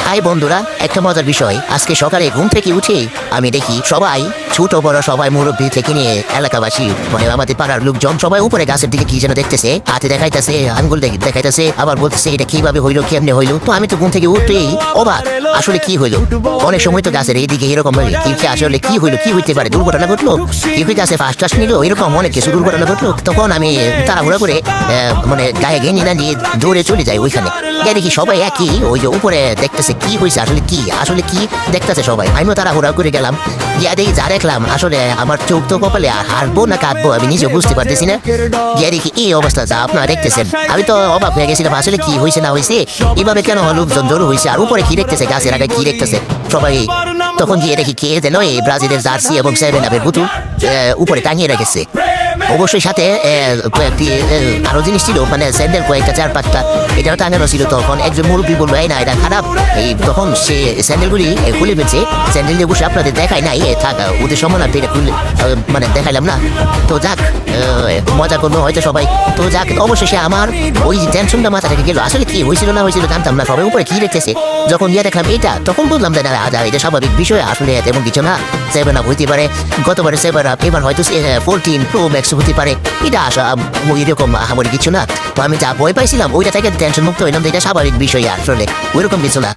High বন্ধুরা, একটা মজার বিষয়। আজকে সকালে ঘুম থেকে উঠে আমি দেখি সবাই, ছোট বড় সবাই, মুরব্বী থেকে নিয়ে এলাকাবাসী, মানে আমাদের পাড়ার লোকজন সবাই উপরে গাছের দিকে কি যেন দেখতেছে, হাতে দেখাইতেছে, আঙ্গুল দেখাইতেছে, আবার বলতেছে এটা কিভাবে হইলো, কেমনে হইলো। তো আমি তো ঘুম থেকে উঠেই অবাক, আসলে কি হইলো। অনেক সময় তো গাছের এইদিকে এরকম আসলে কি হইলো, কি হইতে পারে, দুর্ঘটনা ঘটলো, কি হইতে আছে, ফার্স্ট টাস নিল, এরকম অনেক কিছু দুর্ঘটনা ঘটলো। তখন আমি তাড়াহুড়া করে মানে গায়ে ঘেনি না দিয়ে দৌড়ে চলে যাই ওইখানে। গিয়ে দেখি সবাই একই, ওই যে উপরে দেখতেছে কি হয়েছে, আসলে কি দেখতেছে সবাই। আমিও তাড়াহুড়া করে গেলাম, গিয়া দেখি যা দেখলাম, আসলে আমার চোখ তো কপালে হারবো না কাঁদবো আমি নিজেও বুঝতে পারতেছি না। গিয়ে দেখি এই অবস্থা যা আপনারা দেখতেছেন। আমি তো অবাক হয়ে গেছিলাম, আসলে কি হয়েছে না হয়েছে, এভাবে কেন লোকজন জড়ো হয়েছে, আর উপরে কি দেখতেছে, গাছের আগে কি দেখতেছে সবাই। তখন গিয়ে দেখি কে যেন এই ব্রাজিলের জার্সি এবং 7-আপের বোতল উপরে টাঙিয়ে রেখেছে। অবশ্যই সাথে কয়েকটি আরো জিনিস ছিল, মানে স্যান্ডেল কয়েকটা 4-5টা এটাও টাঙানো ছিল। তখন একজন মুরব্বী বললো এই না এটা খারাপ, এই তখন সে স্যান্ডেলগুলি খুলে ফেলছে। স্যান্ডেল দিয়ে বসে আপনাদের দেখাই নাই, থাকা ওদের সমানার্থে এটা খুলে মানে দেখাইলাম না। তো যাক, মজা করলো হয়তো সবাই। তো যাক, অবশেষে আমার ওই টেনশনটা মাথা থেকে গেল। আসলে কি হয়েছিল না হয়েছিল জানতাম না, সবাই উপরে কি রেখেছে। যখন ইয়ে দেখলাম এটা, তখন বুঝলাম যে না এটা স্বাভাবিক বিষয়, আসলে তেমন কিছু না। 7-আপ হইতে পারে, গতবারে 7-আপ, এবার হয়তো 14 Pro Max হতে পারে, এটা আসা এরকম আমার কিছু না। তো আমি যা ভয় পাইছিলাম ওইটা থেকে টেনশন মুক্ত হইলাম, এটা স্বাভাবিক বিষয়, আসলে ওইরকম কিছু না।